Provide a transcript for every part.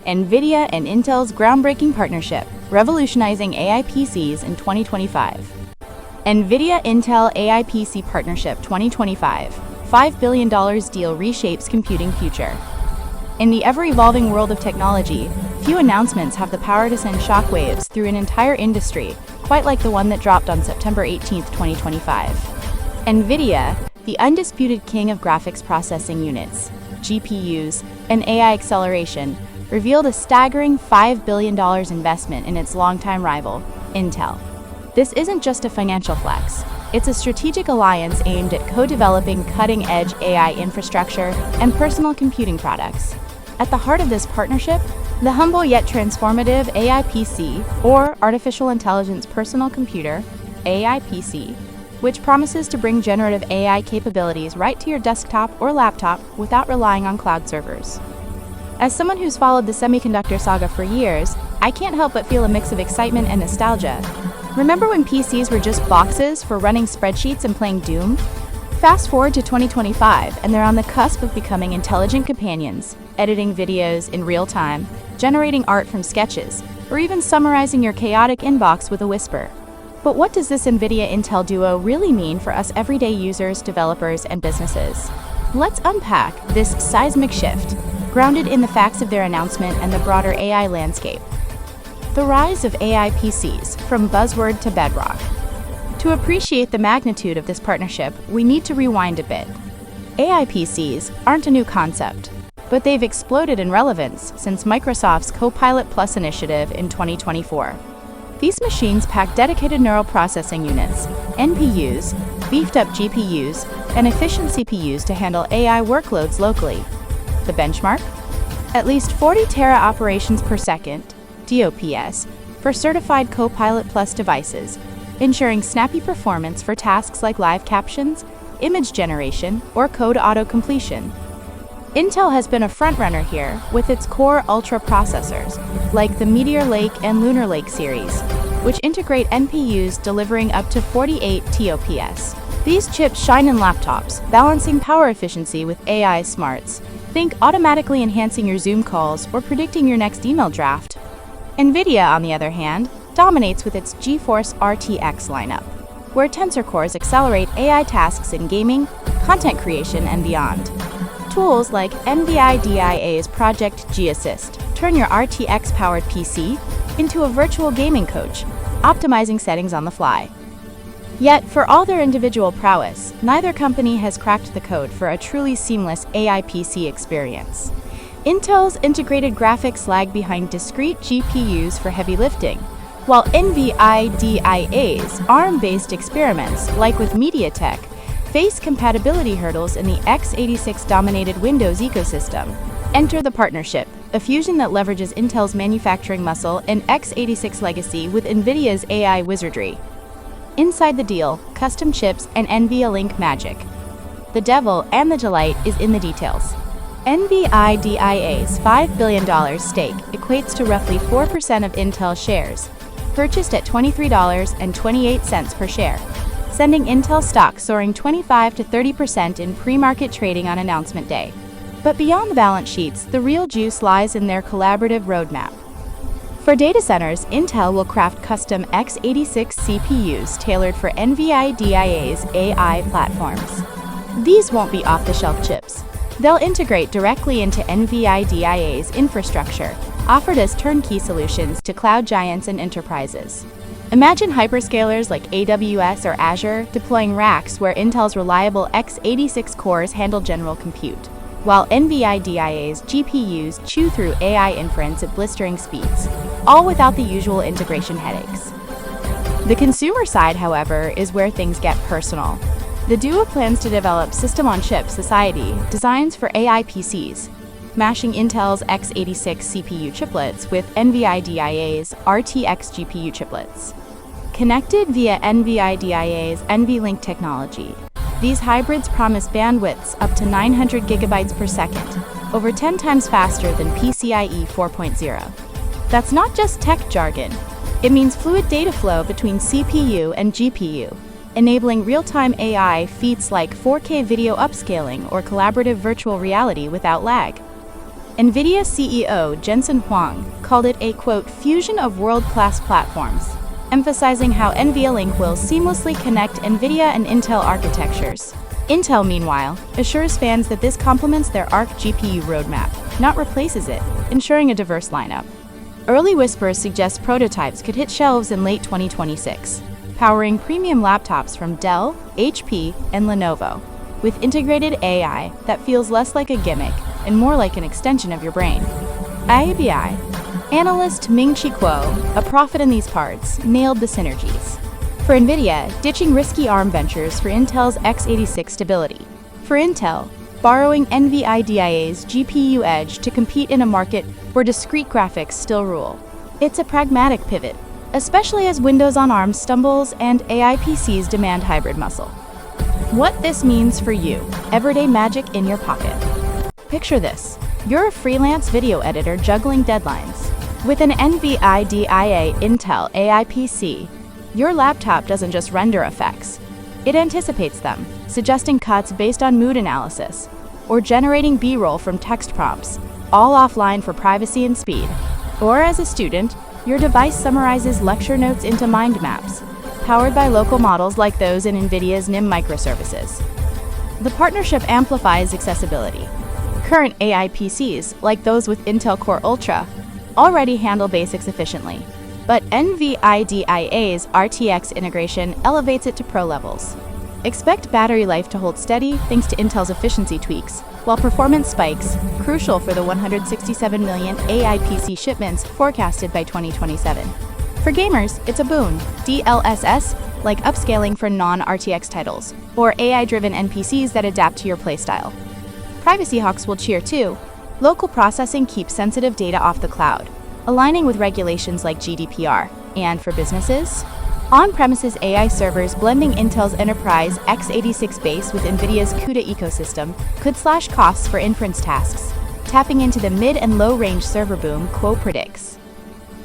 NVIDIA and Intel's groundbreaking partnership, revolutionizing AI PCs in 2025. NVIDIA-Intel AI PC Partnership 2025, $5 billion deal reshapes computing future. In the ever-evolving world of technology, few announcements have the power to send shockwaves through an entire industry, quite like the one that dropped on September 18, 2025. NVIDIA, the undisputed king of graphics processing units, GPUs, and AI acceleration, revealed a staggering $5 billion investment in its longtime rival, Intel. This isn't just a financial flex. It's a strategic alliance aimed at co-developing cutting-edge AI infrastructure and personal computing products. At the heart of this partnership, the humble yet transformative AI PC, or Artificial Intelligence Personal Computer, AI PC, which promises to bring generative AI capabilities right to your desktop or laptop without relying on cloud servers. As someone who's followed the semiconductor saga for years, I can't help but feel a mix of excitement and nostalgia. Remember when PCs were just boxes for running spreadsheets and playing Doom? Fast forward to 2025, and they're on the cusp of becoming intelligent companions, editing videos in real time, generating art from sketches, or even summarizing your chaotic inbox with a whisper. But what does this NVIDIA-Intel duo really mean for us everyday users, developers, and businesses? Let's unpack this seismic shift, grounded in the facts of their announcement and the broader AI landscape. The rise of AI PCs, from buzzword to bedrock. To appreciate the magnitude of this partnership, we need to rewind a bit. AI PCs aren't a new concept, but they've exploded in relevance since Microsoft's Copilot+ initiative in 2024. These machines pack dedicated neural processing units, NPUs, beefed-up GPUs, and efficient CPUs to handle AI workloads locally. The benchmark? At least 40 tera operations per second, DOPS, for certified Copilot+ devices, ensuring snappy performance for tasks like live captions, image generation, or code auto-completion. Intel has been a frontrunner here with its Core Ultra processors, like the Meteor Lake and Lunar Lake series, which integrate NPUs delivering up to 48 TOPS. These chips shine in laptops, balancing power efficiency with AI smarts. Think automatically enhancing your Zoom calls or predicting your next email draft. NVIDIA, on the other hand, dominates with its GeForce RTX lineup, where Tensor Cores accelerate AI tasks in gaming, content creation, and beyond. Tools like NVIDIA's Project G Assist turn your RTX-powered PC into a virtual gaming coach, optimizing settings on the fly. Yet, for all their individual prowess, neither company has cracked the code for a truly seamless AI PC experience. Intel's integrated graphics lag behind discrete GPUs for heavy lifting, while NVIDIA's ARM-based experiments, like with MediaTek, face compatibility hurdles in the x86-dominated Windows ecosystem. Enter the partnership, a fusion that leverages Intel's manufacturing muscle and x86 legacy with NVIDIA's AI wizardry. Inside the deal, custom chips and NVIDIA Link magic. The devil and the delight is in the details. NVIDIA's $5 billion stake equates to roughly 4% of Intel shares, purchased at $23.28 per share, sending Intel stock soaring 25 to 30% in pre-market trading on announcement day. But beyond the balance sheets, the real juice lies in their collaborative roadmap. For data centers, Intel will craft custom x86 CPUs tailored for NVIDIA's AI platforms. These won't be off-the-shelf chips. They'll integrate directly into NVIDIA's infrastructure, offered as turnkey solutions to cloud giants and enterprises. Imagine hyperscalers like AWS or Azure deploying racks where Intel's reliable x86 cores handle general compute, while NVIDIA's GPUs chew through AI inference at blistering speeds, all without the usual integration headaches. The consumer side, however, is where things get personal. The duo plans to develop system-on-chip society designs for AI PCs, mashing Intel's x86 CPU chiplets with NVIDIA's RTX GPU chiplets. Connected via NVIDIA's NVLink technology, these hybrids promise bandwidths up to 900 gigabytes per second, over 10 times faster than PCIe 4.0. That's not just tech jargon. It means fluid data flow between CPU and GPU, enabling real-time AI feats like 4K video upscaling or collaborative virtual reality without lag. NVIDIA CEO Jensen Huang called it a, quote, fusion of world-class platforms, emphasizing how NVLink will seamlessly connect NVIDIA and Intel architectures. Intel, meanwhile, assures fans that this complements their Arc GPU roadmap, not replaces it, ensuring a diverse lineup. Early whispers suggest prototypes could hit shelves in late 2026, powering premium laptops from Dell, HP, and Lenovo, with integrated AI that feels less like a gimmick and more like an extension of your brain. IABI analyst Ming-Chi Kuo, a prophet in these parts, nailed the synergies. For NVIDIA, ditching risky ARM ventures for Intel's x86 stability. For Intel, borrowing NVIDIA's GPU edge to compete in a market where discrete graphics still rule. It's a pragmatic pivot, especially as Windows on ARM stumbles and AI PCs demand hybrid muscle. What this means for you, everyday magic in your pocket. Picture this. You're a freelance video editor juggling deadlines. With an NVIDIA Intel AI PC, your laptop doesn't just render effects. It anticipates them, suggesting cuts based on mood analysis, or generating B-roll from text prompts, all offline for privacy and speed. Or as a student, your device summarizes lecture notes into mind maps, powered by local models like those in NVIDIA's NIM microservices. The partnership amplifies accessibility. Current AI PCs, like those with Intel Core Ultra, already handle basics efficiently, but NVIDIA's RTX integration elevates it to pro levels. Expect battery life to hold steady thanks to Intel's efficiency tweaks, while performance spikes, crucial for the 167 million AI PC shipments forecasted by 2027. For gamers, it's a boon. DLSS, like upscaling for non-RTX titles, or AI-driven NPCs that adapt to your playstyle. Privacy hawks will cheer too. Local processing keeps sensitive data off the cloud, aligning with regulations like GDPR. And for businesses, on-premises AI servers blending Intel's Enterprise x86 base with NVIDIA's CUDA ecosystem could slash costs for inference tasks, tapping into the mid- and low-range server boom Kuo predicts.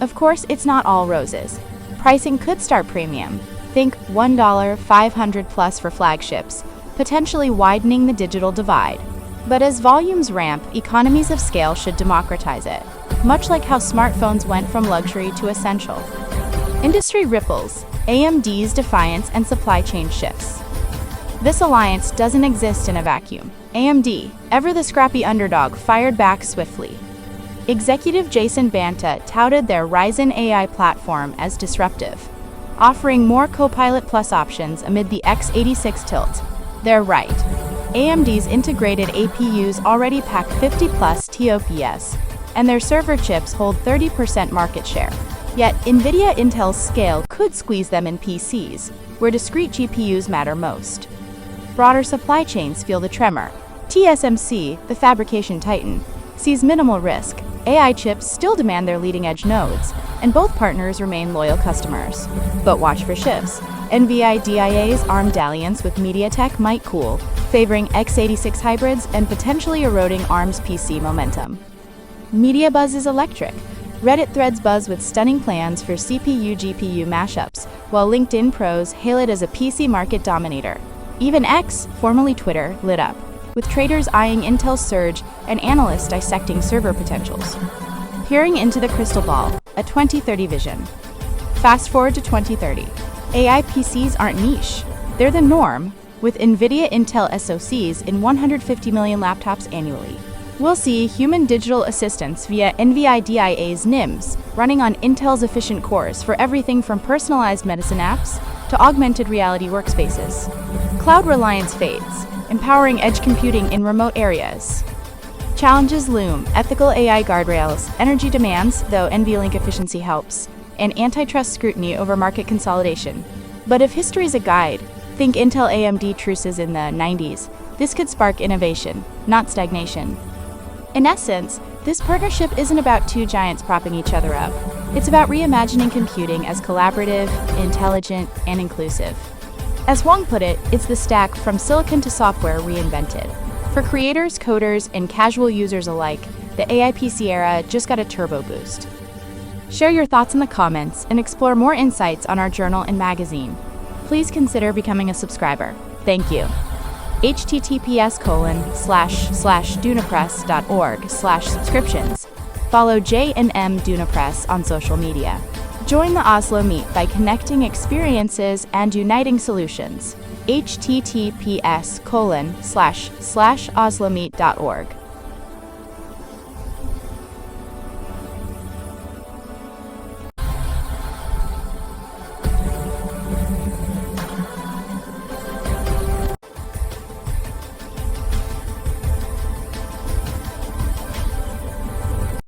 Of course, it's not all roses. Pricing could start premium. Think $1 $500 plus for flagships, potentially widening the digital divide. But as volumes ramp, economies of scale should democratize it, much like how smartphones went from luxury to essential. Industry ripples, AMD's defiance and supply chain shifts. This alliance doesn't exist in a vacuum. AMD, ever the scrappy underdog, fired back swiftly. Executive Jason Banta touted their Ryzen AI platform as disruptive, offering more Copilot Plus options amid the x86 tilt. They're right. AMD's integrated APUs already pack 50-plus TOPS, and their server chips hold 30% market share. Yet, NVIDIA Intel's scale could squeeze them in PCs, where discrete GPUs matter most. Broader supply chains feel the tremor. TSMC, the fabrication titan, sees minimal risk. AI chips still demand their leading-edge nodes, and both partners remain loyal customers. But watch for shifts. NVIDIA's ARM dalliance with MediaTek might cool, favoring x86 hybrids and potentially eroding ARM's PC momentum. Media buzz is electric. Reddit threads buzz with stunning plans for CPU-GPU mashups, while LinkedIn pros hail it as a PC market dominator. Even X, formerly Twitter, lit up, with traders eyeing Intel's surge and analysts dissecting server potentials. Peering into the crystal ball, a 2030 vision. Fast forward to 2030. AI PCs aren't niche. They're the norm, with NVIDIA Intel SoCs in 150 million laptops annually. We'll see human digital assistants via NVIDIA's NIMs running on Intel's efficient cores for everything from personalized medicine apps to augmented reality workspaces. Cloud reliance fades, empowering edge computing in remote areas. Challenges loom: ethical AI guardrails, energy demands, though NVLink efficiency helps, and antitrust scrutiny over market consolidation. But if history's a guide, think Intel AMD truces in the 90s. This could spark innovation, not stagnation. In essence, this partnership isn't about two giants propping each other up. It's about reimagining computing as collaborative, intelligent, and inclusive. As Huang put it, it's the stack from silicon to software reinvented. For creators, coders, and casual users alike, the AI PC era just got a turbo boost. Share your thoughts in the comments and explore more insights on our journal and magazine. Please consider becoming a subscriber. Thank you. https://dunapress.org/subscriptions. Follow J&M Dunapress on social media. Join the Oslo Meet by connecting experiences and uniting solutions. https://oslomeet.org